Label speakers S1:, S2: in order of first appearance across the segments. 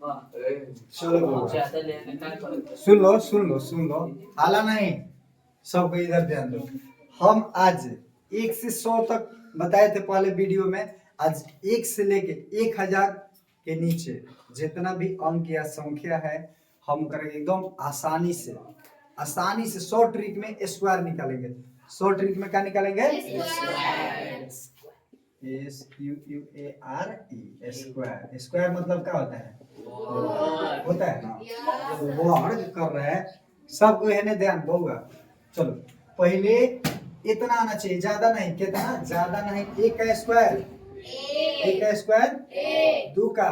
S1: चलो बउआ सुन लो हाला नहीं, सबको इधर ध्यान दो। हम आज 1 से 100 तक बताए थे पहले वीडियो में। आज 1 से लेके 1000 के नीचे जितना भी अंक या संख्या है हम करेंगे एकदम आसानी से 100 ट्रिक में स्क्वायर निकालेंगे। 100 ट्रिक में क्या निकालेंगे? SQUARE square. स्क्वायर मतलब क्या होता है? होता है ना, वर्ग कर रहे हैं। सबको है ध्यान बहुआ। चलो पहले इतना आना चाहिए, ज्यादा नहीं। कितना? ज्यादा नहीं। 1 का स्क्वायर, 1 का स्क्वायर, 2 का,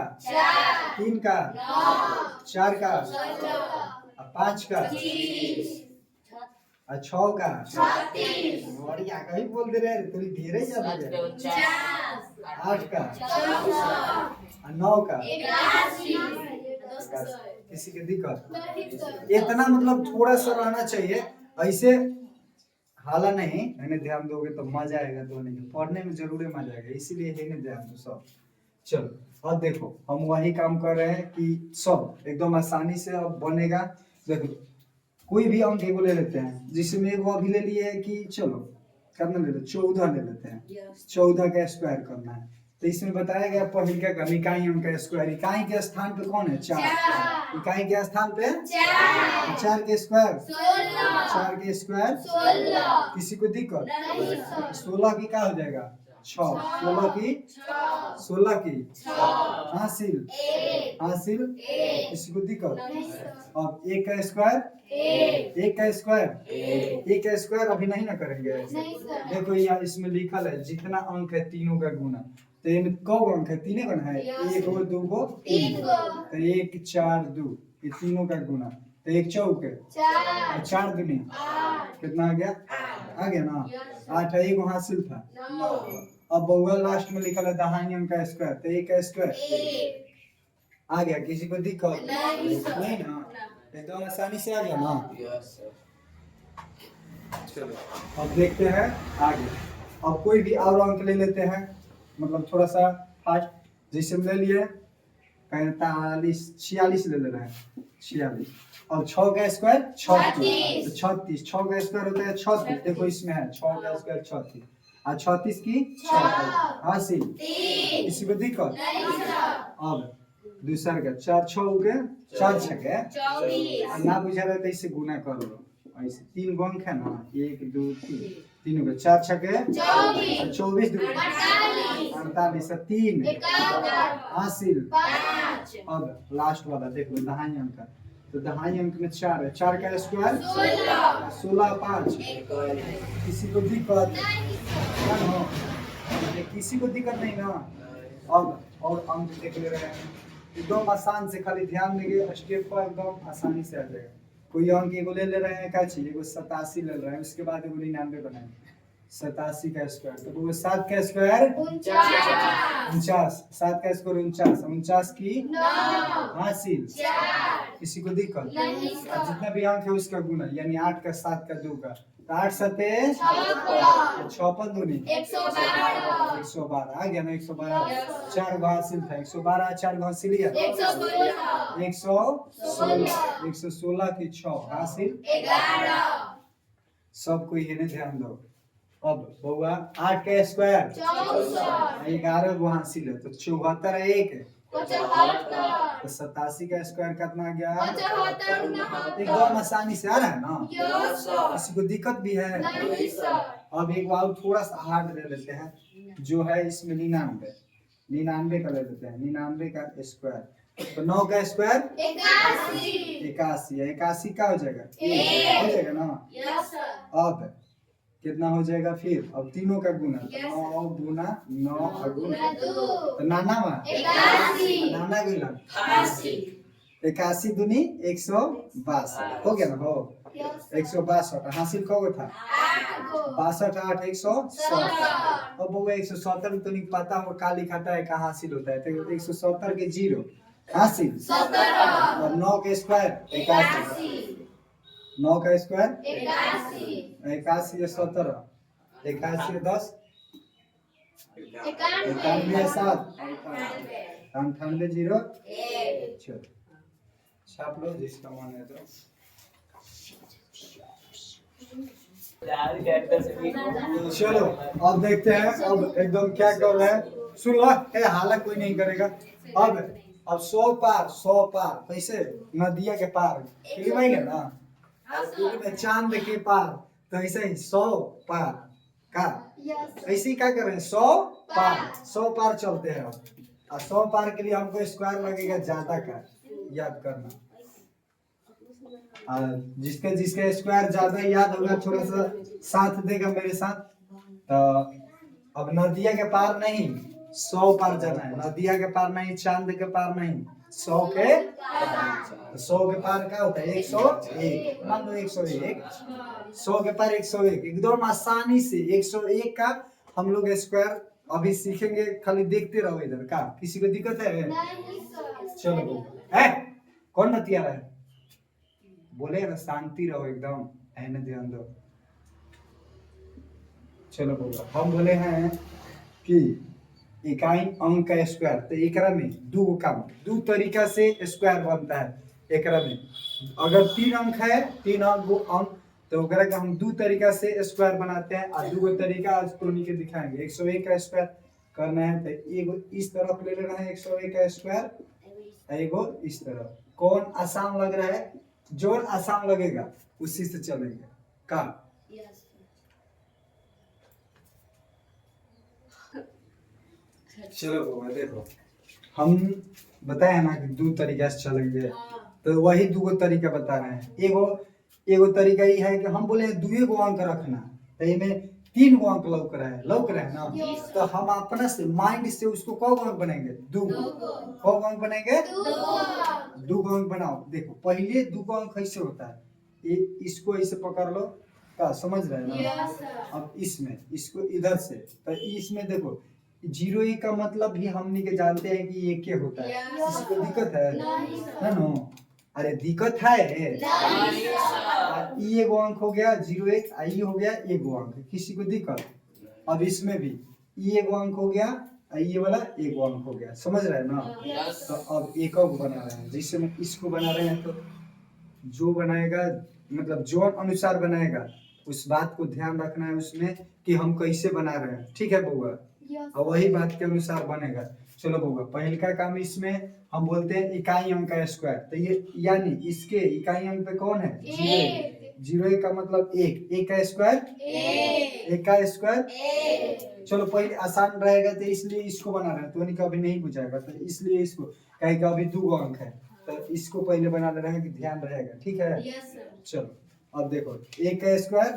S1: 3 का, 4 का, 5 का, 6 का, बढ़िया कहीं बोल दे रहे थोड़ी धीरे ज्यादा, 8 का, 9 का, किसी की दिक्कत? इतना मतलब थोड़ा सा रहना चाहिए। ऐसे हाला नहीं, मैंने ध्यान दोगे तो मजा आएगा। दोनों में पढ़ने में जरूर मजा आएगा, इसीलिए है ध्यान दो सब। चलो अब देखो हम वही काम कर रहे हैं कि सब एकदम आसानी से अब बनेगा। देखो कोई भी अंक एगो ले लेते हैं, जिसमें एगो अभी ले लिए है कि चलो करना ले लो 14 ले लेते हैं। 14 का स्क्वायर करना है तो इसमें बताया गया पहले का इकाई अंक का स्क्वायर। इकाई के स्थान पे कौन है? 4। इकाई के स्थान पे 4 के स्क्वायर, 4 के स्क्वायर। किसी को दिक्कत? 16 की क्या हो जाएगा? 6। 16 की हासिल हासिल। किसी को दिक्कत? अब 1 का स्क्वायर, 1 का स्क्वायर, 1 का स्क्वायर अभी नहीं ना करेंगे। देखो यहाँ इसमें लिखल है जितना अंक है तीनों का गुना। तो ये कौ अंक है? 3 गण है। 1 गो 2 गो 3 गो, तो 1 4 2 ये तीनों का गुना। तो 1 चौक है 4 दूनी कितना आ गया? आ गया ना 8 है। एगो हासिल था 9। अब बहुआ लास्ट में लिखा है दहाई अंक का स्क्वायर। तो 1 का स्क्वायर आ गया। किसी को दिक्कत? नहीं ना, एकदम आसानी से आ गया ना। चलो अब देखते हैं आगे। अब कोई भी और अंक ले लेते हैं, मतलब थोड़ा सा फास्ट। जैसे ले लिए 45 46 ले ले रहे हैं 46। और 6 का स्क्वायर 36। 36 6 का स्क्वायर होता है 36। देखो इसमें है 6 का स्क्वायर 36 और 36 की 6 हासिल। किसी को दिक्कत? अब दूसरा का 4 6 के 4 6 के 24। ना बुझा रहे तो इससे गुना कर लो। ऐसे 3 गो अंक है ना 1 2 3 तीनों के 4 6 के 24 24 2 48 3 हासिल 5। अब लास्ट वाला देख लो दहाई अंक का। तो दहाई अंक में 4 है। 4 का स्क्वायर 16 5। किसी को दिक्कत? किसी को दिक्कत नहीं ना। अब और अंक देख ले रहे हैं एकदम आसान से, खाली ध्यान देंगे स्टेप पर एकदम आसानी से आ जाएगा। कोई अंक एगो ले रहे हैं क्या चाहिए? एगो 87 ले रहे हैं, उसके बाद एगो 99 बनाएंगे। 87 का स्क्वायर तो वो 7 का स्क्वायर 49। 7 का स्क्वायर 49 49 की हासिल। किसी को दिक्कत? जितना भी अंक है उसका गुना, यानी 8 का 7 का 2 का 8 7 56 दूनी 112 आ गया ना। 112 4 गो हासिल था। 112 4 गो हासिल 116 की 6 हासिल 11। सब कोई है ध्यान दो। अब बउआ 8 का स्क्वायर 11 गो हासिल है तो 74 है 1 तो 87 का स्क्वायर कितना आ गया? एकदम आसानी से आ रहा है ना। किसी को दिक्कत भी है? अब एक बार थोड़ा सा हार्ड ले लेते हैं जो है इसमें 99 का ले लेते हैं। 99 का स्क्वायर तो 9 का स्क्वायर 81 है। 81 का हो जाएगा हो जाएगा ना। अब कितना हो जाएगा फिर? अब तीनों का गुना 9 गुना 9 गुना तो नाना नाना गुना 81 दूनी 162 हो गया ना। हो 162 हासिल कब था? 62 8 170। अब वो 170 तो नहीं पता वो का लिखाता है कहाँ हासिल होता है। तो 170 के 0 हासिल 17 और 9 के स्क्वायर 81। 9 का स्क्वायर 81 17 81 10 91 7 98 0 चलो छाप लो जिसका मन है तो। चलो अब देखते हैं अब एकदम क्या कर रहे हैं। सुन लो, हालत कोई नहीं करेगा। अब 100 पार कैसे नदिया के पार लिखवाएंगे ना, में चांद के पार, तो ऐसे ही 100 पार का ऐसे ही क्या कर रहे हैं 100 पार चलते हैं। अब 100 पार के लिए हमको स्क्वायर लगेगा ज्यादा का, याद करना। जिसके जिसके स्क्वायर ज्यादा याद होगा थोड़ा सा साथ देगा मेरे साथ। तो अब नदिया के पार नहीं 100 पार जाना है, नदिया के पार नहीं, चांद के पार नहीं, 100 के पार। 100 के पार क्या होता है 101, मान लो 101, 100 के पार 101 एकदम आसानी से 101 का हम लोग स्क्वायर अभी सीखेंगे। खाली देखते रहो इधर का, किसी को दिक्कत है? चलो है कौन नतिया रहा है बोले ना, शांति रहो एकदम, है ध्यान दो। चलो बोलो, हम बोले हैं कि इकाई अंक का स्क्वायर, तो एकरा में दो काम दो तरीका से स्क्वायर बनता है। एकरा में अगर 3 अंक है, 3 अंक तो ओकरा के हम दो तरीका से स्क्वायर बनाते हैं। और दो तरीका आज तोनी के दिखाएंगे। 101 का स्क्वायर करना है तो एगो इस तरफ ले लेना है 101 का स्क्वायर, एगो इस तरफ। कौन आसान लग रहा है? जो आसान लगेगा उसी से चलेंगे का। चलो देखो, हम बताए ना कि दो तरीका से चलेंगे, तो वही दो तरीका बता रहे हैं। एगो तरीका ये है कि हम बोले दुए गो अंक रखना, तो इनमें 3 गो अंक लौक रहा है ना, तो हम अपना से माइंड से उसको कौ अंक बनेंगे? 2 कौ अंक बनेंगे? 2 अंक बनाओ। देखो पहले 2 अंक कैसे होता है, इसको ऐसे पकड़ लो का, समझ रहे हैं ना। अब इसमें इसको इधर से, तो इसमें देखो 01 का मतलब भी हमनी के जानते हैं कि ये क्या होता है। इसको दिक्कत है ना? अरे दिक्कत है। ये एगो अंक हो गया 01, ये हो गया एगो अंक, किसी को दिक्कत? अब इसमें भी ये एगो अंक हो गया, ये वाला एगो अंक हो गया, समझ रहे हैं ना। तो अब एक बना रहे हैं, जैसे में इसको बना रहे हैं, तो जो बनाएगा मतलब जो अनुसार बनाएगा उस बात को ध्यान रखना है उसमें कि हम कैसे बना रहे हैं, ठीक है बउआ? और वही बात के अनुसार बनेगा। चलो बउआ, पहले का काम इसमें हम बोलते हैं इकाई अंक का स्क्वायर, तो ये यानी इसके इकाई अंक पे कौन है? 01 का मतलब 1 का स्क्वायर 1 का स्क्वायर। चलो पहले आसान रहेगा तो इसलिए इसको बना रहे हैं, तो कभी नहीं पूछाएगा, तो इसलिए इसको कहेगा अभी 2 अंक है, तो इसको पहले बना ले रहे हैं कि ध्यान रहेगा, ठीक है? चलो अब देखो 1 का स्क्वायर,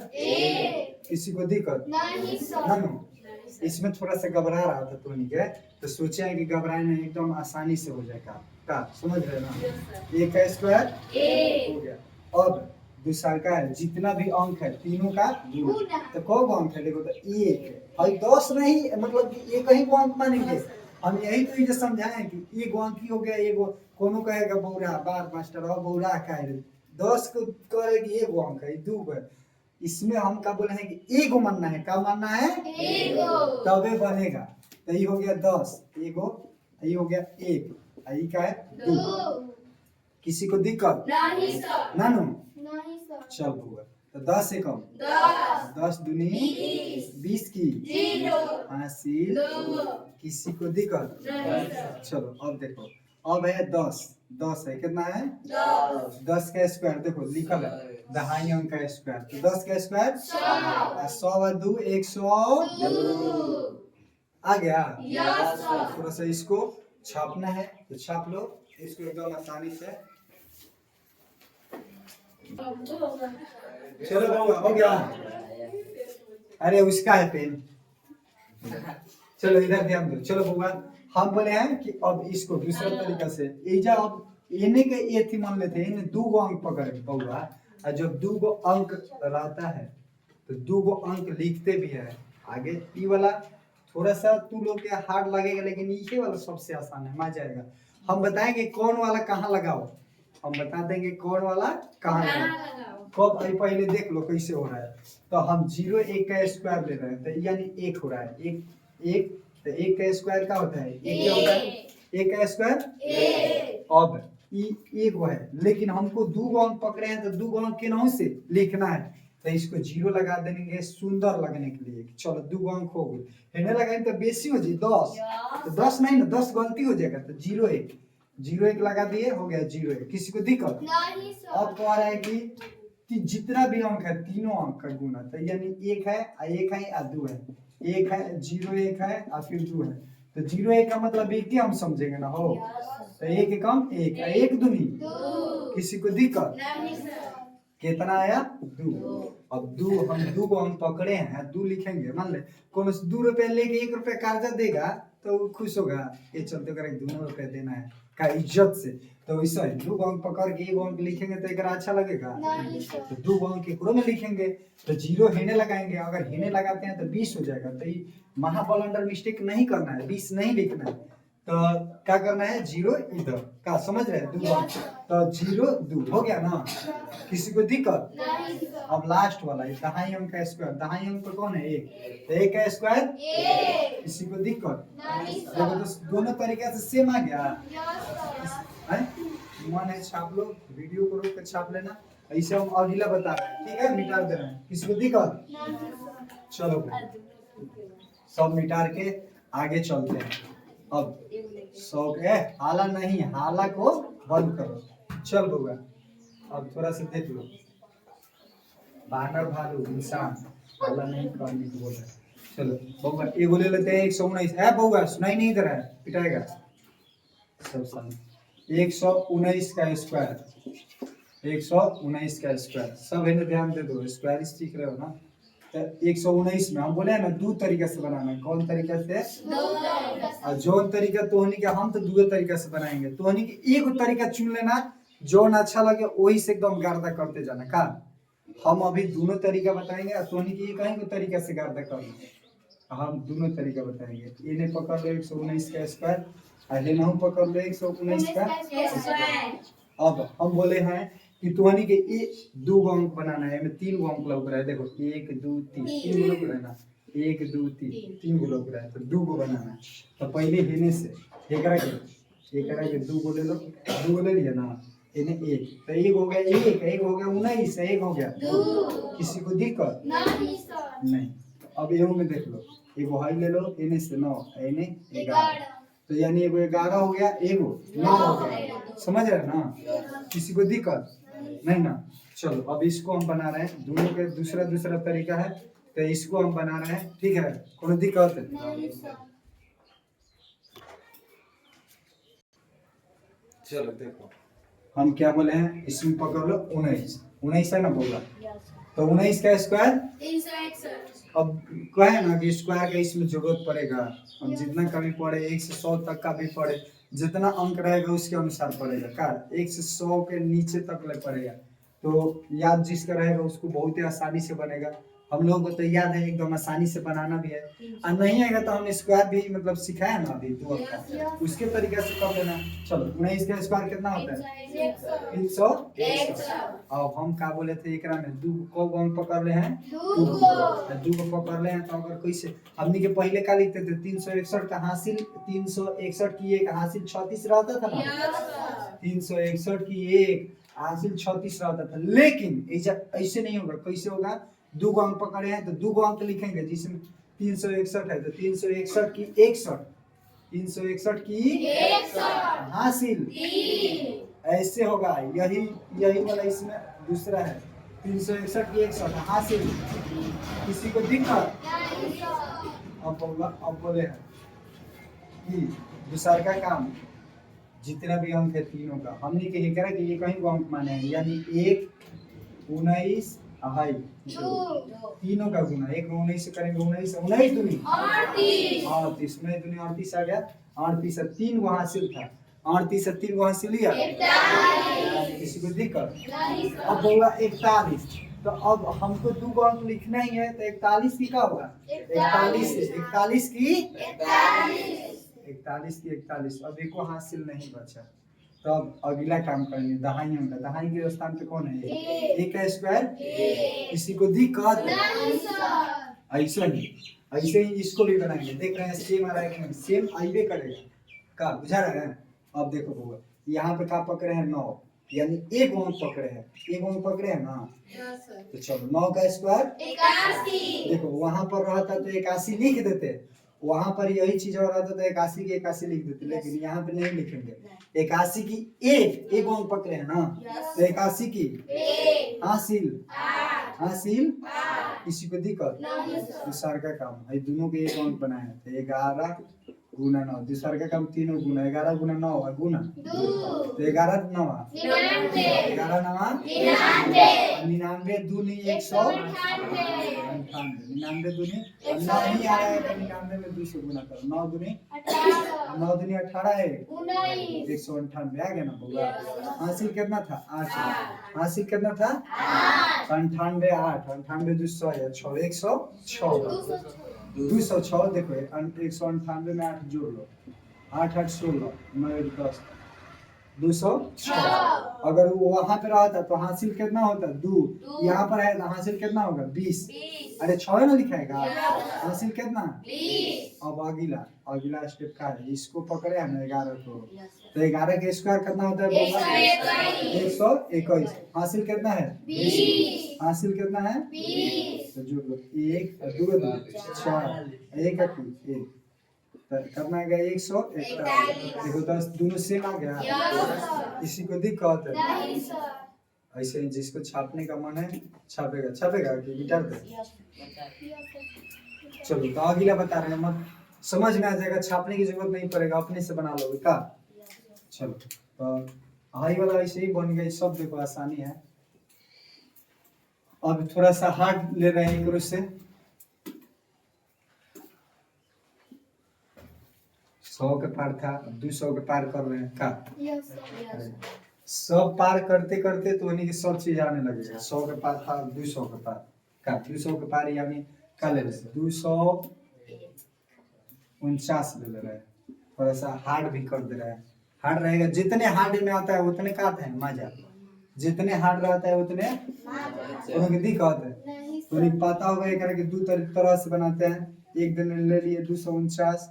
S1: किसी को दिक्कत नहीं? इसमें थोड़ा सा घबरा रहा था टोनी के, तो सोचा है कि घबराए नहीं, एकदम आसानी से हो जाएगा का, समझ रहे ना। 1 का स्क्वायर हो गया। अब दूसरा का है जितना भी अंक है तीनों का गुणा, तो कौ अंक है देखो, तो 1 और 10 नहीं, मतलब एक ही अंक मानेंगे हम। यही तो ये समझाएं कि एक अंक ही हो गया। एगो कोनो कहेगा बौरा बार मास्टर और बौरा का 10 को करेगी एगो अंक है, 2 को। इसमें हम क्या बोले हैं कि एगो मानना है, क्या मानना है? एगो, तबे बनेगा। तो ये हो गया 10 एगो, ये हो गया 1, ये क्या है 2। किसी को दिक्कत नहीं सर? नानू नहीं सर। चल हुआ तो 10 से कम 10 दूनी 20 की 0 हासिल। किसी को दिक्कत नहीं? चलो अब देखो, अब है 10 है, कितना है 10 का स्क्वायर देखो लिखल है दहाई अंक का स्क्वायर, तो 10 का स्क्वायर 100 और 2 102 आ गया। थोड़ा सा इसको छापना है तो छाप लो इसको एकदम आसानी से। चलो हो गया। अरे उसका है पेन, चलो इधर ध्यान दो। चलो भगवान, हम बोले हैं कि अब इसको दूसरा तरीका से एजा अब इन्हें के ये थी मान लेते हैं, इन्हें 2 गो अंक पकड़ पौड़ा, और जब 2 गो अंक रहता है तो 2 गो अंक लिखते भी है आगे। ये वाला थोड़ा सा तू लोग के हार्ड लगेगा, लेकिन ये वाला सबसे आसान है, मजा आएगा। हम बताएंगे कौन वाला कहाँ लगाओ, हम बता देंगे कौन वाला कहाँ लगाओ। कब पहले देख लो कैसे हो रहा है। तो हम 01 का स्क्वायर ले रहे हैं, तो यानी 1 हो रहा है, 1 तो 1 का स्क्वायर क्या होता है? 1 क्या होता है? 1 का स्क्वायर अब एगो है, लेकिन हमको दो गो अंक पकड़े हैं तो दो गो अंक केनाहू से लिखना है, तो इसको जीरो लगा देंगे सुंदर लगने के लिए। चलो दो गो अंक हो गए, हेने लगाएंगे तो बेसी हो जाए 10, तो 10 नहीं ना 10 गलती हो जाएगा, तो 0 1 0 1 लगा दिए, हो गया 0 1। किसी को दिक्कत
S2: नहीं सर।
S1: अब कह रहा है कि जितना भी अंक है तीनों अंक का गुना, तो यानी एक है एक है और दो है, एक है 0 1 है और फिर 2 है, तो 0 1 का मतलब एक ही हम समझेंगे ना हो, तो एक एकम एक, एक दूनी किसी को दिक्कत
S2: नहीं सर।
S1: कितना आया 2। अब 2 हम 2 को हम पकड़े हैं, 2 लिखेंगे, मान ले कौन 2 रुपए लेके 1 रुपया कर्जा देगा तो वो खुश होगा, ये चलते कर 2 रुपया देना है का इज्जत से, तो वैसा ही 2 अंक पकड़ के 1 अंक लिखेंगे तो एक अच्छा लगेगा
S2: नहीं सर।
S1: तो 2 अंक एकड़ों में लिखेंगे, तो 0 हेने लगाएंगे, अगर हेने लगाते हैं तो 20 हो जाएगा, तो ये महाबलंडर मिस्टेक नहीं करना है, 20 नहीं लिखना है, तो क्या करना है 0 इधर का, समझ रहे हैं 2 अंक, तो 0 2 हो गया ना, किसी को दिक्कत
S2: नहीं सर।
S1: अब लास्ट वाला है दहाई अंक का स्क्वायर, दहाई अंक पर कौन है 1, तो 1 का स्क्वायर
S2: 1
S1: किसी को दिक्कत
S2: नहीं
S1: देखो
S2: सर।
S1: तो दोनों तरीके से सेम आ गया
S2: यस सर।
S1: है, मन है छाप लो, वीडियो को रोक कर छाप लेना, ऐसे हम अगला बता रहे हैं, ठीक है मिटा दे रहे हैं, किसी को दिक्कत
S2: नहीं सर।
S1: चलो भाई सब मिटा के आगे चलते हैं। अब 100 के हाला नहीं, हाला को बंद करो, चल बउआ अब थोड़ा सा देख लो, बानर भालू इंसान हाला नहीं करने को बोल रहा है। चलो बउआ एगो ले लेते हैं 119 है, बउआ सुनाई नहीं दे रहा है, पिटाएगा सब सामने, 119 का स्क्वायर, 119 का स्क्वायर, सब है ना ध्यान दे दो, स्क्वायर सीख रहे हो ना, तो 119 में हम बोले ना दो तरीके से बनाना है, कौन तरीका से और जो तरीका तोहनी के हम तो दो तरीका से बनाएंगे, तोहनी के एक तरीका चुन लेना जो ना अच्छा लगे वही से एकदम गार्दा करते जाना का, हम अभी दोनों तरीका बताएंगे और तोहनी के कहीं को तरीका से गार्दा करना, हम दोनों तरीका बताएंगे, इन्हें पकड़ लो 119 का स्क्वायर और ये नहीं पकड़ लो 119 का स्क्वायर। अब हम बोले हैं कि तुहनी के ये 2 अंक बनाना है, में 3 अंक लग रहा है, देखो 1 2 3 3 लग रहा है ना, 1 2 3 3 लग रहा है, तो 2 बनाना है, तो पहले हेने से एकरा के 2 ले लो, 2 ले लिया ना, इन्हें 1 तो 1 हो गया, 1 हो गया 19, 1 हो गया 2, किसी को दिक्कत
S2: नहीं सर।
S1: नहीं। अब एहू में देख लो, एगो हाई ले लो, इन्हें से 9 इन्हें 11, तो यानी एगो 11 हो गया, एगो 9 हो गया, समझ रहे ना, किसी को दिक्कत नहीं ना। चलो अब इसको हम बना रहे हैं, दोनों के दूसरा दूसरा तरीका है, तो इसको हम बना रहे हैं, ठीक है, कोई दिक्कत
S2: नहीं सर।
S1: चलो देखो हम क्या बोले हैं, इसमें पकड़ लो 19 है ना बोला, तो 19 का स्क्वायर
S2: 361।
S1: अब कहे ना कि स्क्वायर का इसमें जरूरत पड़ेगा, हम जितना का भी पढ़े 1 से 100 तक का भी पढ़े, जितना अंक रहेगा उसके अनुसार पड़ेगा का, 1 से 100 के नीचे तक ले पड़ेगा, तो याद जिसका रहेगा उसको बहुत ही आसानी से बनेगा, हम लोगों को तो याद है एकदम आसानी से बनाना भी है, और नहीं आएगा तो हमने स्क्वायर भी मतलब सिखाया ना अभी 2 का, उसके तरीके से कर लेना। चलो 19 का स्क्वायर कितना होता है 300। अब हम क्या बोले थे एकरा में 2 को अंक पकड़ ले हैं, 2 को पकड़ ले हैं, तो अगर कैसे हमने के पहले का लिखते थे 361 का हासिल 361 की एक हासिल 36 रहता था ना, 361 की एक हासिल 36 रहता था, लेकिन ऐसे नहीं होगा, कैसे होगा 2 अंक पकड़े हैं तो 2 अंक लिखेंगे, जिसमें 361 है तो 361 की 61, 361 की हासिल ऐसे होगा, यही वाला इसमें दूसरा है 361 की 61 हासिल, किसी को दिक्कत अब बोले हैं कि दूसरा का काम जितना भी अंक है तीनों का हमने के करा कि ये कहीं को अंक माने हैं, यानी 1 19 हाई तीनों का गुना, 1 में 19 से करेंगे 19 19 दूनी 38 में दूनी 38 आ गया, 38 से 3 को हासिल था, 38 से 3 को हासिल लिया, किसी को दिक्कत अब होगा 41, तो अब हमको 2 अंक लिखना ही है, तो 41 की क्या होगा 41 की 41, अब एको हासिल नहीं बचा, तो अब अगला काम करेंगे दहाइयों का, दहाई के स्थान पे कौन है 1 का स्क्वायर, किसी को दिक्कत ऐसे ही इसको भी बनाएंगे, देख रहे हैं सेम आ रहा है कि सेम आइए करेगा का, बुझा रहा है। अब देखो बउआ यहाँ पे क्या पकड़े हैं 9, यानी एक अंक पकड़े हैं, एक अंक पकड़े हैं ना। तो चलो 9 का स्क्वायर
S2: 81
S1: देखो वहां पर रहता तो 81 लिख देते, वहां पर यही चीज और रहता तो 81 की 81 लिख देते, लेकिन यहाँ पे नहीं लिखेंगे। 81 की एक अंक पकड़े हैं ना, तो 81 की हासिल हासिल किसी को दिक्कत दूसर का काम है, दोनों के एक अंक बनाए हैं। तो 11 गुना 9, दूसर का काम तीनों गुना, 11 गुना 9 है गुना, तो 11 9 11 9 99 दूनी 198, 99 दूनी 9 नहीं आ रहा है तो 99 में 2 से गुना करो, 9 दूनी 18 है 198 आ गया ना होगा। हासिल कितना था 8, हासिल कितना था 98, 8 98 200 है 6 106 206 देखो 198 में 8 जोड़ लो, 8 8 16 9 1 10 206। अगर वो वहां पे रहता तो हासिल कितना होता 2, यहाँ पर है तो हासिल कितना होगा 20, अरे 6 ना लिखाएगा, हासिल कितना
S2: 20।
S1: अब अगला स्टेप का है, इसको पकड़े है ना 11 को, तो 11 के स्क्वायर कितना होता है 121, हासिल कितना है
S2: 20,
S1: हासिल कितना है
S2: 20।
S1: तो जोड़ लो 1 2 4 1 1 करना है 141, देखो 10 दोनों सेम आ गया, इसी को दिक्कत है।
S2: नहीं सर।
S1: ऐसे ही जिसको छापने का मन है छापेगा कि मिटा दे। चलो तो अगला बता रहे हैं, मत समझ में आ जाएगा, छापने की जरूरत नहीं पड़ेगा, अपने से बना लोगे का। चलो तो हाई वाला ऐसे ही बन गया, सब देखो आसानी है। अब थोड़ा सा हार्ड ले रहे हैं एक से, 100 के पार था 200 के पार कर रहे हैं का। सब पार करते करते तो यानी कि सब चीज आने लगेगा। 100 के पार था 200 के पार का, 200 के पार यानी का ले रहे 249 ले रहे हैं, थोड़ा सा हार्ड भी कर दे रहे हैं। हार्ड रहेगा, जितने हार्ड में आता है उतने का आता है मजा, जितने हार्ड रहता है उतने उनकी दिक्कत है। तो नहीं पता होगा एक करके दो तरह से बनाते हैं, एक दिन ले लिए 249,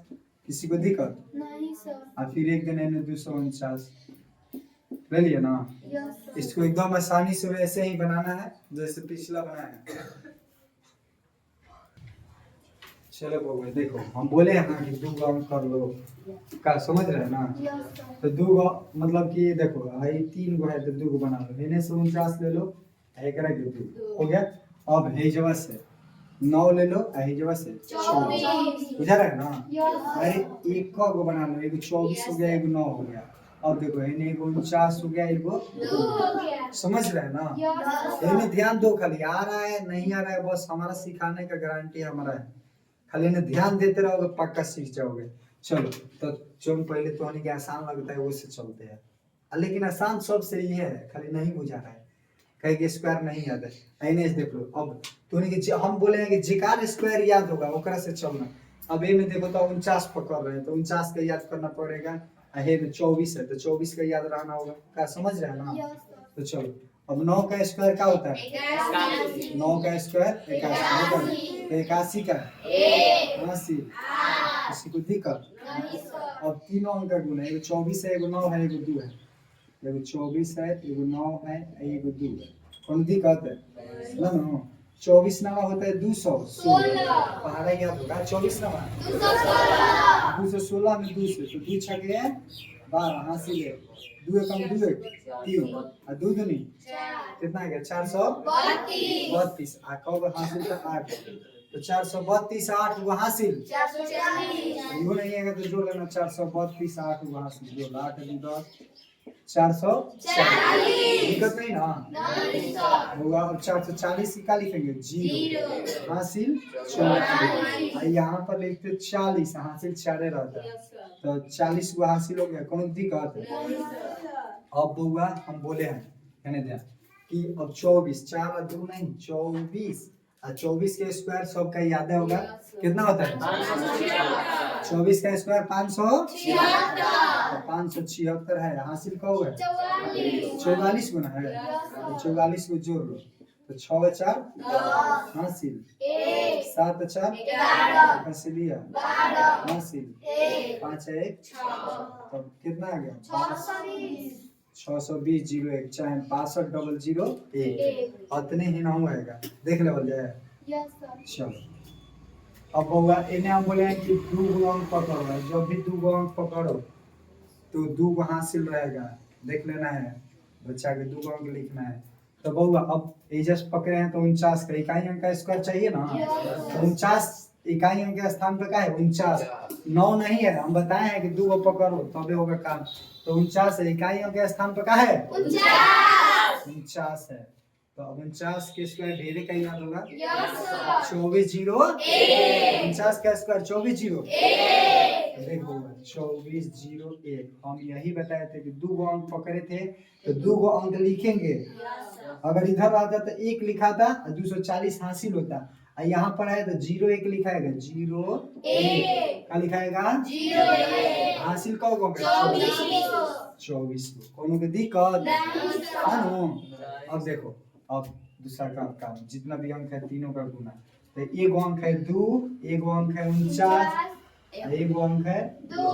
S1: किसी को दिक्कत
S2: नहीं सर।
S1: और फिर एक दिन है 249 ले लिए ना। इसको एकदम आसानी से वैसे ही बनाना है जैसे पिछला बनाया। चलो बाबू देखो हम बोले हैं ना कि 2 अंक कर लो, का समझ रहे हैं ना। तो 2 मतलब कि देखो आई 3 गो है तो 2 बना लो, इन्हें से 49 ले लो, एक रह गया 2 हो गया। अब है जगह से 9 ले लो, है जगह से 24 बुझा रहा है ना। अरे एक को बना लो, एक 24 हो गया, एक 9 हो गया। अब देखो इन्हें एक 49 हो गया, एक 2 हो गया, समझ रहे हैं ना। इन्हें ध्यान दो, खाली आ रहा है नहीं आ रहा है बस हमारा सिखाने का गारंटी हमारा है, खाली इन्हें ध्यान देते रहोगे पक्का सीख जाओगे। चलो तो जो पहले तो हमें आसान लगता है वो से चलते हैं, लेकिन आसान सबसे ये है, खाली नहीं बुझा रहा है, कहीं के स्क्वायर नहीं याद है। इन्हें देख लो, अब तो हम बोले हैं कि जेकार स्क्वायर याद होगा ओकरा से चलना। अब ये में देखो तो 49 पकड़ रहे हैं तो 49 का याद करना पड़ेगा, हे में 24 है तो 24 का याद रहना होगा, क्या समझ रहे हैं ना। तो चलो अब 9 का स्क्वायर क्या होता है 9 का स्क्वायर 81 का 80, किसी को दिक्कत। अब तीनों अंक का गुना, एगो 24 है, एगो 9 है, एगो 2 है, एगो 24 है, एगो 9 है, एगो 2 है, कौन दिक्कत है ना। 24 नवा होता है 216, पहाड़ा याद होगा 24 नवा 216 में 2 से तो 2 छके 12 हासिल है, 2 कम 2 3 और 2 दूनी कितना है 432 आ कब हासिल था 8, तो 432 8 वो हासिल 440, यो नहीं है तो जोड़ लेना 432 8 वो हासिल जोड़ 8 10 440, दिक्कत नहीं ना होगा। अब 440 का लिखेंगे 0 हासिल 40, यहाँ पर लिखते 40 हासिल 4 रहता है तो 40 वो हासिल हो गया, कौन दिक्कत है। अब हुआ हम बोले हैं कहने दिया कि अब 24 4 और 2 नहीं 24 और 24 के स्क्वायर सबका याद होगा कितना होता है 24 का स्क्वायर 576 है, हासिल का होगा 44 गुना है तो 44 को जोड़ लो तो 6 4
S2: 10
S1: हासिल,
S2: 1
S1: 7 4
S2: 11
S1: हासिलिया
S2: 12
S1: हासिल,
S2: 1
S1: 5 1 तब कितना आ गया
S2: 620
S1: 620 जीरो एक चाहे 62 00 1 अतने ही ना होएगा देख लेवल जाए।
S2: यस सर
S1: चलो अब होगा इन्हें हम बोले हैं कि 2 अंक पकड़ो है, जब भी 2 अंक पकड़ो तो 2 हासिल रहेगा, देख लेना है बच्चा के 2 अंक लिखना है। तो बहुआ अब एजस पकड़े हैं तो 49 का इकाई अंक का स्क्वायर चाहिए ना, तो 49 इकाई अंक के स्थान पे क्या है 49, 9 नहीं है, हम बताए हैं कि 2 को पकड़ो तबे होगा काम, तो 49 है, इकाई अंक के स्थान पे क्या है 49 है, तो अब 49 के स्क्वायर ढेरे का ही याद होगा
S2: यस सर
S1: 24 0 49 का स्क्वायर 24 0 देखो 24 0 1 हम यही बताए थे कि 2 अंक पकड़े थे तो 2 अंक लिखेंगे, अगर इधर आता तो 1 लिखा था 240 हासिल होता, और यहाँ पर है तो 0 1 लिखाएगा 0 1 क्या लिखाएगा
S2: 0 1
S1: हासिल कब होगा 24 को कोनो के दिक्कत है नो। अब देखो अब दूसरा काम जितना भी अंक है तीनों का गुना, तो एक अंक है 2, एक अंक है 49, एक अंक है
S2: 2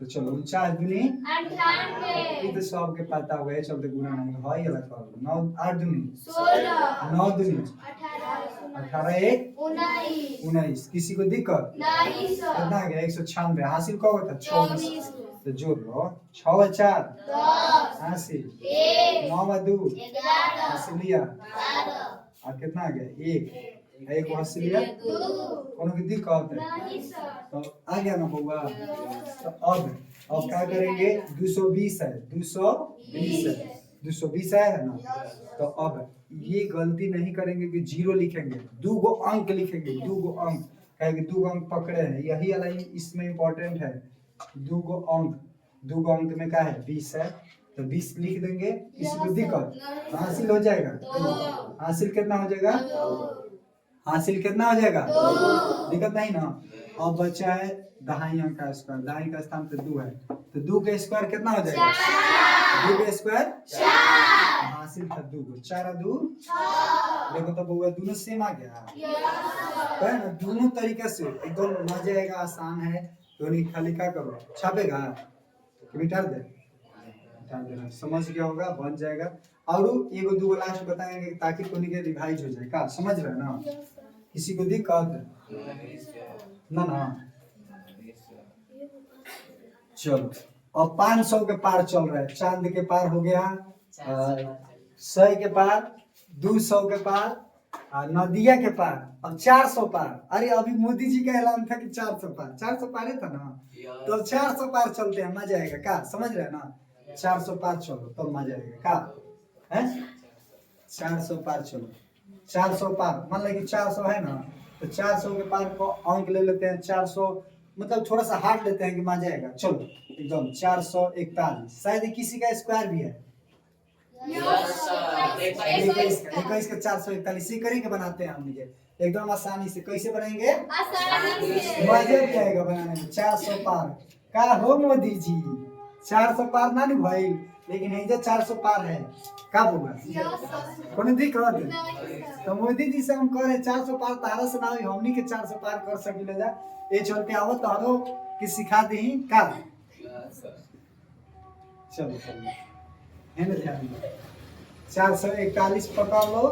S1: तो चलो 49 दूनी
S2: 98
S1: ये तो सबके पता हुआ है, सब तो गुना नहीं है, ये लगा 9 8 दूनी
S2: 16
S1: 9 दूनी
S2: 18
S1: 18 1
S2: 19
S1: 19 किसी को दिक्कत
S2: नहीं सर
S1: कितना आ गया 196 हासिल कब होता 24
S2: 24
S1: तो जोड़ लो 6 4
S2: 10
S1: हासिल
S2: 1
S1: 9 2
S2: 11
S1: हासिल लिया
S2: 12
S1: और कितना आ गया 1 हासिल लिया
S2: 2
S1: कोनो की दिक्कत है
S2: नहीं सर
S1: तो आ गया ना बउआ। तो अब क्या करेंगे 220 है 220 है 220 है ना, तो अब ये गलती नहीं करेंगे कि 0 लिखेंगे, 2 अंक लिखेंगे, 2 अंक कहेंगे 2 अंक पकड़े हैं, यही वाला इसमें इम्पोर्टेंट है 2 अंक, 2 अंक में क्या है 20 है तो 20 लिख देंगे, किसी को दिक्कत हासिल हो जाएगा, हासिल कितना हो जाएगा हासिल कितना हो जाएगा दिक्कत नहीं ना। अब बचा है दहाई अंक का स्क्वायर, दहाई का स्थान पे 2 है तो 2 का स्क्वायर कितना हो जाएगा 2 का स्क्वायर हासिल था 2 को 4 2 देखो तो बउआ दोनों सेम आ गया है ना, दोनों तरीके से एकदम मजा आएगा, आसान है, तो नहीं खाली क्या करो छापेगा कि मिटा दे मिटा देना, समझ गया होगा बन जाएगा। और एगो 2 लास्ट बताएंगे ताकि कोई के रिवाइज हो जाए, का समझ रहे ना, किसी को दिक्कत ना ना। चलो अब 500 के पार चल रहा है, चांद के पार हो गया, 100 के पार, 200 के पार, नदिया के पार, अब 400 पार। अरे अभी मोदी जी का ऐलान था कि 400 पार, 400 पार है था ना, तो 400 पार चलते हैं, मजा आएगा, का समझ रहे हैं ना, 400 पार चलो तब मजा आएगा, का है 400 पार चलो, 400 पार मान लो कि 400 है ना, तो 400 के पार को अंक ले लेते हैं, 400 मतलब थोड़ा सा हार्ड लेते हैं कि मजा आएगा, चलो एकदम 441, शायद किसी का स्क्वायर भी है 21 का 441 करके बनाते हैं हम ये एकदम आसानी से, कैसे बनाएंगे मजा भी आएगा बनाने में। 400 पार का हो मोदी जी 400 पार ना नहीं भाई, लेकिन है 400 पार है का बोला कोनो दिक्कत, तो मोदी जी से हम कह रहे 400 पार तारा से ना हुई, हमनी के 400 पार कर सकिले जा, ए चलते आओ तो कि सिखा दी का चलो है ना ध्यान दो 441 पकड़ लो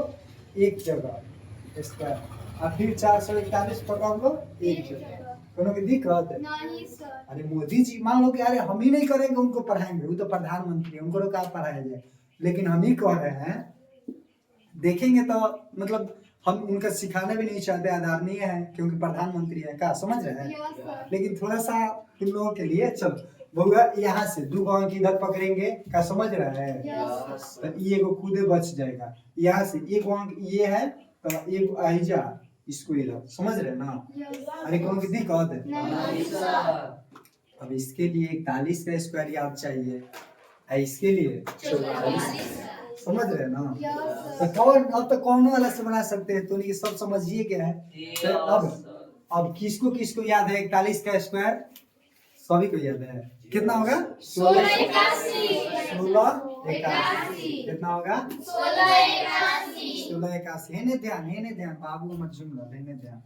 S1: एक जगह स्क्वायर, और फिर 441 पकड़ लो एक जगह, कोनो की दिक्कत है
S2: नहीं सर
S1: अरे मोदी जी मान लो कि अरे हम ही नहीं करेंगे उनको पढ़ाएंगे, वो तो प्रधानमंत्री है उनको तो क्या पढ़ाया जाए, लेकिन हम ही कह रहे हैं देखेंगे तो मतलब हम उनका सिखाना भी नहीं चाहते, आदरणीय है क्योंकि प्रधानमंत्री है का समझ रहे हैं, लेकिन थोड़ा सा तुम लोगों के लिए चलो बहुआ यहाँ से 2 अंक इधर पकड़ेंगे का समझ रहे हैं, तो ये को खुदे बच जाएगा, यहाँ से 1 अंक ये है तो 1 आइजा इसको इधर समझ रहे हैं ना, अरे कौन की दिक्कत है। अब इसके लिए 41 का स्क्वायर याद चाहिए, इसके लिए 44 समझ रहे हैं ना, तो कौन अब तो कौन वाला से बना सकते हैं, तो नहीं सब समझिए क्या है। तो अब किसको किसको याद है 41 का स्क्वायर, सभी को याद है कितना होगा
S2: 16 81
S1: 16 81 कितना होगा
S2: 16 81
S1: 16 81 है ने ध्यान बाबू मत जुमला है ने ध्यान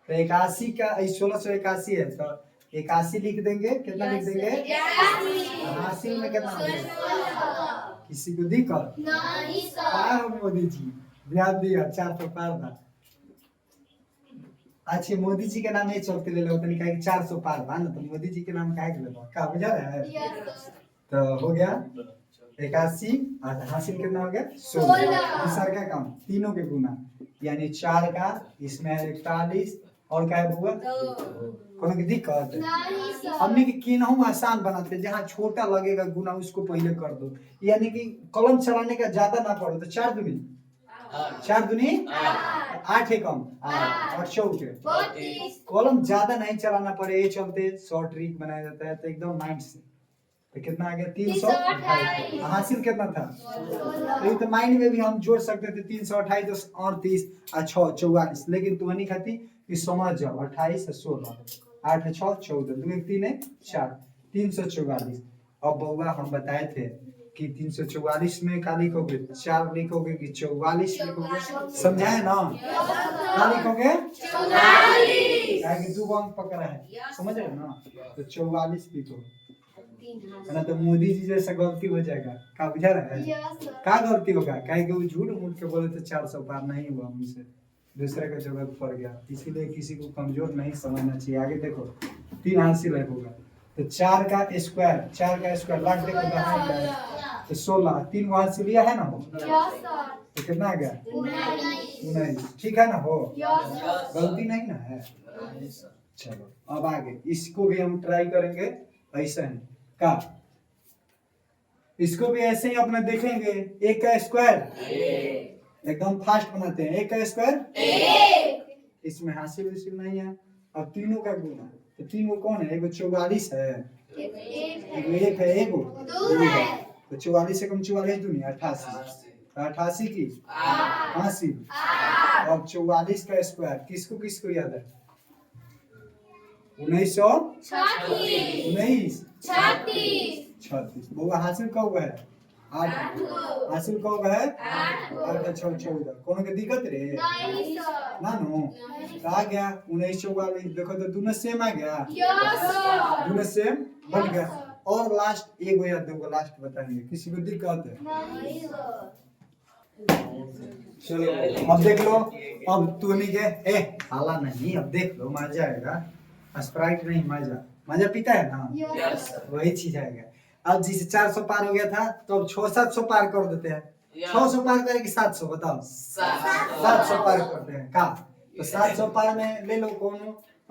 S1: तो 81 का 1681 है तो 81 लिख देंगे कितना लिख देंगे
S2: 81
S1: हासिल में कितना होगा किसी को दिक्कत
S2: नहीं
S1: क्या
S2: सर
S1: हो मोदी जी ध्यान दिया 400 पार था अच्छे मोदी जी के नाम ये चलते ले लो तो निकाल के 400 पार बा ना तो मोदी जी के नाम काहे के ले लो का बुझा रहा है तो हो गया 81 और हासिल कितना हो गया 16 दूसरा का काम तीनों के गुना यानी 4 का इसमें है 41 और क्या है बुआ कोनो की दिक्कत
S2: नहीं सर
S1: हमने की किन्हों आसान बनाते हैं, जहाँ छोटा लगेगा गुना उसको पहले कर दो यानी कि कलम चलाने का ज्यादा ना पड़ो तो 4 दूनी 8 है कम 8 और चौके
S2: 32
S1: कॉलम ज्यादा नहीं चलाना पड़े ये चलते शॉर्ट ट्रिक बनाया जाता है तो एकदम माइंड से तो कितना आ गया 328 हासिल कितना था तो ये तो माइंड में भी हम जोड़ सकते थे 328 38 और 6 44 लेकिन तू नहीं खाती कि समझ जाओ 28 और 16 8 6 14 2 3 4 344 अब बउआ हम बताए थे कि 344 में क्या लिखोगे 4 लिखोगे कि 44 लिखोगे समझाए ना क्या लिखोगे
S2: 44
S1: क्या कि 2 अंक पकड़ा है समझ रहे हो ना तो 44 लिखो है ना तो मोदी जी जैसा गलती हो जाएगा क्या बुझा रहा है क्या गलती होगा क्या कि वो झूठ मूठ के बोले तो 400 पार नहीं हुआ मुझसे दूसरे का जरूरत पड़ गया इसीलिए किसी को कमजोर नहीं समझना चाहिए आगे देखो 3 हासिल होगा तो 4 का स्क्वायर लाख देखो कहाँ है तो 16 3 को हासिल लिया है ना हो तो कितना आ गया 19 ठीक है ना हो गलती नहीं ना है चलो अब आगे इसको भी हम ट्राई करेंगे ऐसा है का इसको भी ऐसे ही अपने देखेंगे 1 का स्क्वायर एकदम फास्ट बनाते हैं 1 का स्क्वायर इसमें हासिल नहीं है अब तीनों का गुना तो 3 को कौन है एगो 44 है एगो 1 है एगो 2 है तो 44 से कम 44 दूनी 88 88 की हासिल अब 44 का स्क्वायर किसको याद है 19 36 वो हासिल कब है 8 हासिल कब है 8 6 14 कोनो के दिक्कत रे ना नो आ गया 19 44 देखो तो दोनों सेम आ गया दोनों सेम बन गया और लास्ट एक याद दूंगा लास्ट बताएंगे किसी को दिक्कत है चलो अब देख लो अब तू नहीं के हाला नहीं अब देख लो मजा आएगा स्प्राइट नहीं मजा पीता है ना वही चीज आएगा अब जिसे 400 पार हो गया था तो अब 600-700 पार कर देते हैं 600 पार करे कि 700 बताओ 700 पार करते हैं का तो 700 पार में ले लो कौन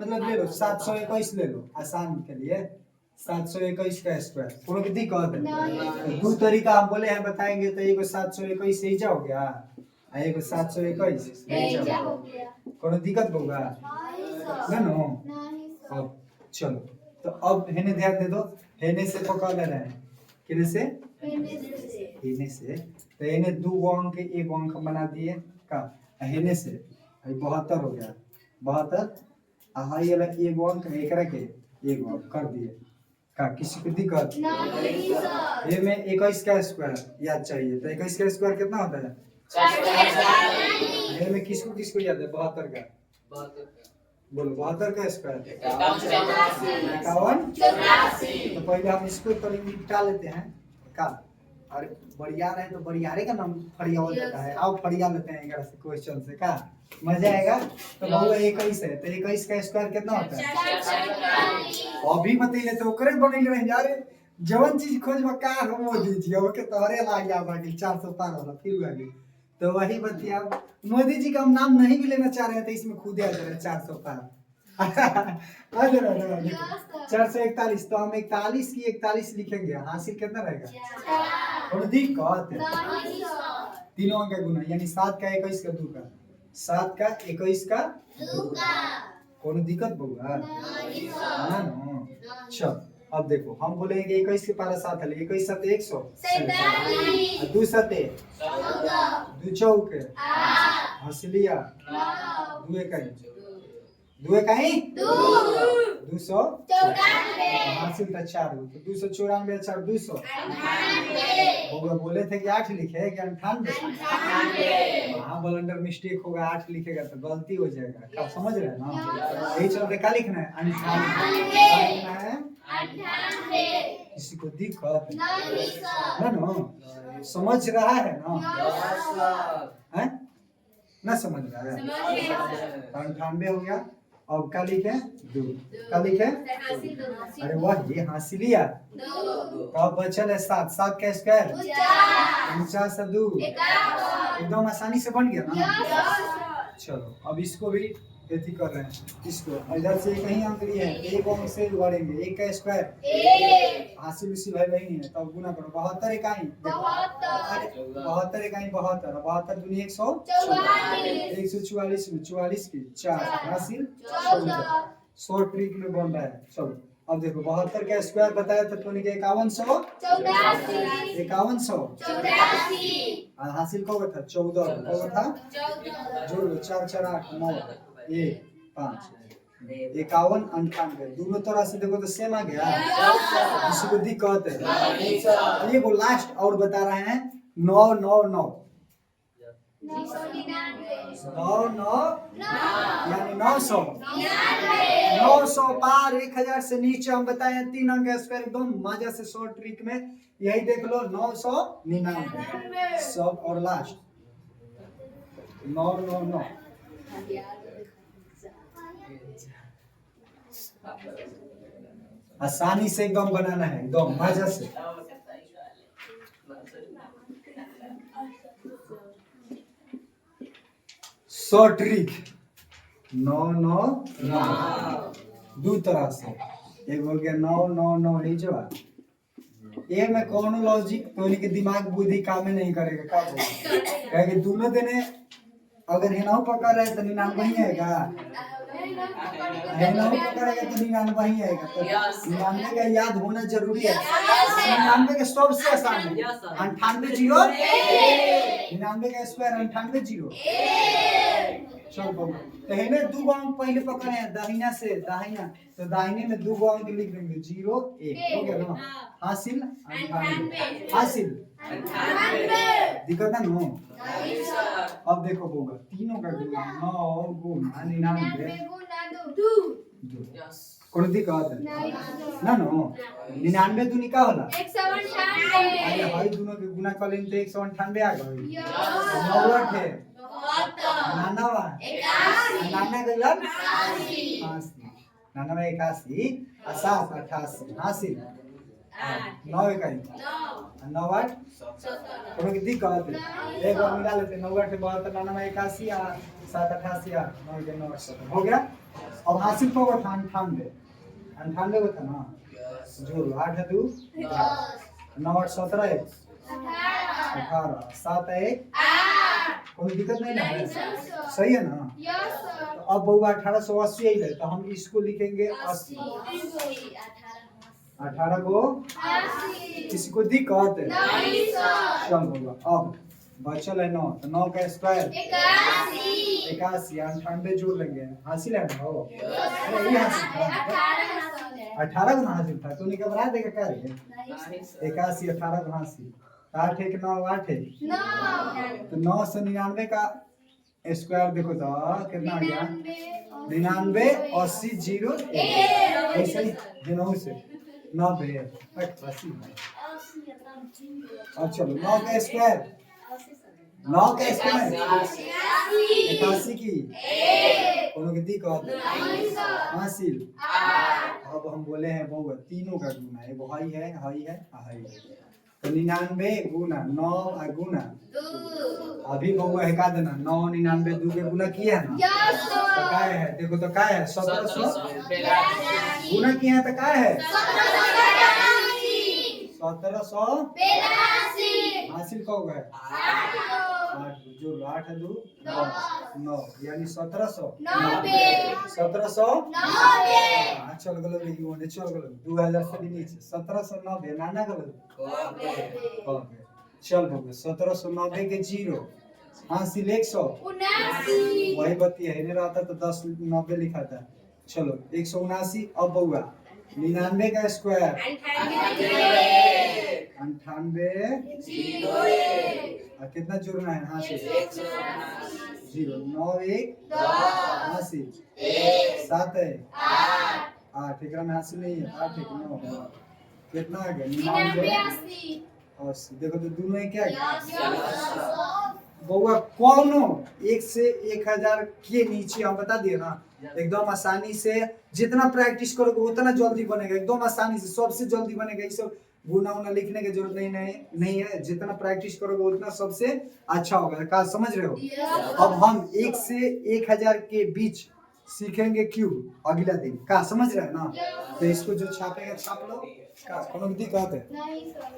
S1: मतलब ले लो 721 ले लो आसान के लिए 721 का स्क्वायर कोनो की दिक्कत है दो तरीका हम बोले हैं बताएंगे तो एगो 721 ही जाओ गया एगो 721 नहीं जाओ कोनो दिक्कत होगा ना नो अब चलो तो अब हेने ध्यान दे दो हेने से पकड़ ले रहे हैं किने से हेने से तो हेने 2 अंक 1 अंक बना दिए का हेने से 72 हो गया 72 हाई वाला 1 अंक एकरा के 1 अंक कर दिए का किसी को दिक्कत ये में 21 का स्क्वायर याद चाहिए तो 21 का स्क्वायर कितना होता है ये में किसको याद है 72 का बोलो 72 का स्क्वायर 51 तो पहले हम इसको थोड़ी निपटा लेते हैं का और बरियार है तो बरियारे का नाम फरिया जाता है आओ फरिया लेते हैं 11 से क्वेश्चन से का मजा आएगा तो बहु 21 है तो 21 का स्क्वायर कितना होता है अभी बतैले तो ओकरे बनैले रह जा रे जवन चीज खोजबा का हम दीजिए अब के तोरे लाग जा बाकी 400 पार होला फिर आगे तो वही बतिया मोदी जी का हम नाम नहीं भी लेना चाह रहे हैं तो इसमें खुद आ जा रहे 400 पार आ जा रहा 441 तो हम 41 की 41 लिखेंगे हासिल कितना रहेगा और दिक्कत तीनों का गुना यानी 7 का 21 का 2 का 7 का 21 का 2 का कोनो दिक्कत होगा ना नो चल अब देखो हम बोलेंगे 21 के पारा 7 है 21 7 100 2 7 2 चौक हंसलिया 2 1 दुए कहीं
S2: दो
S1: 200
S2: चौरानवे
S1: हासिल था 4 तो 294 4 200
S2: अंठानवे
S1: वो बोले थे कि 8 लिखे कि 98
S2: अंठानवे
S1: हाँ ब्लंडर मिस्टेक होगा 8 लिखेगा तो गलती हो जाएगा क्या समझ रहे हैं ना यही चलते क्या लिखना है 98 क्या लिखना है
S2: अंठानवे
S1: किसी को दिक्कत
S2: नहीं सर
S1: है ना समझ रहा है ना है ना समझ रहा है 98 हो गया अब क्या लिखे 2 क्या लिखे अरे वाह ये हासिल लिया तो अब बचल है 7 7 का स्क्वायर 49 से 2 एकदम आसानी से बन गया ना चलो अब इसको भी एथी कर रहे हैं इसको इधर से कहीं अंक लिए हैं एक अंक से बढ़ेंगे 1 का स्क्वायर हासिल उसी भाई वही नहीं है तब गुना करो 72 इकाई 72 इकाई 72 72 दूनी 144 में 44 की 4 हासिल 14 100 ट्रिक में बन रहा है चलो अब देखो 72 का स्क्वायर बताया था तो निकले 5100 और हासिल कब था 14 कब था जोड़ 4 4 8 9 1 5 51 98 दोनों तरह से देखो तो सेम आ गया किसी को दिक्कत है ये वो लास्ट और बता रहे हैं 9 9 9 9 9 यानी 900 900 पार 1000 से नीचे हम बताए 3 अंक स्क्वायर एकदम मजा से शॉर्ट ट्रिक में यही देख लो 999 सब और लास्ट 999 आसानी से एकदम बनाना है एकदम मजा से शॉर्ट ट्रिक 999 दो तरह से एक हो गया 999 नीचे ये में कौन लॉजिक तो के दिमाग बुद्धि काम नहीं करेगा का बोल कि दोनों देने अगर है ना पकड़ रहे तो 99 ही आएगा है ना पकड़ेगा तो 99 ही आएगा तो 99 का याद होना जरूरी है 99 का सबसे आसान है 98 जीरो 99 का स्क्वायर 98 जीरो चल बोलो तो है ना दो अंक पहले पकड़े हैं दाहिना से दाहिना तो दाहिने में दो अंक लिख देंगे 0 1 हो गया ना हासिल 98 हासिल दिक्कत है ना अब देखो होगा तीनों का गुना 9 गुना 99 कौन दिक्कत है ना नो 99 दूनी का होला अरे भाई दोनों के गुना कर लें तो 198 आ गई 9 है नानावा 91 गलन 81 7 88 हासिल 9 इकाई 9 8 कोनो की दिक्कत एक बार मिला लेते 9 8 72 99 81 और 7 88 8 9 के 9 7 हो गया अब हासिल को 98 98 को था ना जोड़ 8 2 9 8 17 18 7 1 कोई दिक्कत नहीं ना सही है ना तो अब बहुआ 1880 आई है तो हम इसको लिखेंगे 80 18 को किसी को दिक्कत है चल होगा अब बचल है 9 तो 9 का स्क्वायर 81 98 जोड़ लेंगे हासिल है ना हो अरे ये हासिल 18 को हासिल था तो नहीं घबरा देगा क्या रे 81 18 को हासिल 8 1 9 8 तो 9 से 99 का स्क्वायर देखो तो कितना आ गया 99 80 0 ऐसे ही दिनों से 90 80 अब चलो 9 का स्क्वायर 9 का स्क्वायर 81 की कोनो की दिक्कत हासिल अब हम बोले हैं बहु तीनों का गुना है हाई है हाई है हाई है तो 99 गुना 9 गुना अभी बहुआ है का देना 9 99 दो के गुना किया है ना तो क्या है देखो तो क्या है 1700 गुना किया है तो क्या है 1700 हासिल कब गए 8 जो 8 2 9 यानी 1700 चल गलो रे यो ने चल गलो 2000 से भी नीचे 1790 नाना गलो चल हो गया 1790 के 0 हासिल 100
S2: 79
S1: वही बतिया है नहीं रहता तो 10 90 लिखा था। चलो 179। अब बउआ 99 का स्क्वायर 98 कितना जोड़ना है यहाँ से 0 9 1 हासिल 7 है 8 एकरा में हासिल नहीं है 8 1 9 कितना आ गया 99 80। देखो तो दोनों में क्या है बउआ कौनो 1 से 1000 के नीचे हम बता दिए ना एकदम आसानी से जितना प्रैक्टिस करोगे उतना जल्दी बनेगा एकदम आसानी से सबसे जल्दी बनेगा। ये सब गुना उना लिखने की जरूरत नहीं है जितना प्रैक्टिस करोगे उतना सबसे अच्छा होगा। का समझ रहे हो? अब हम 1 से 1000 के बीच सीखेंगे क्यों अगला दिन। का समझ रहे हैं ना? तो इसको जो छापेगा छाप लो। का कोनो दिक्कत है?
S2: नहीं सर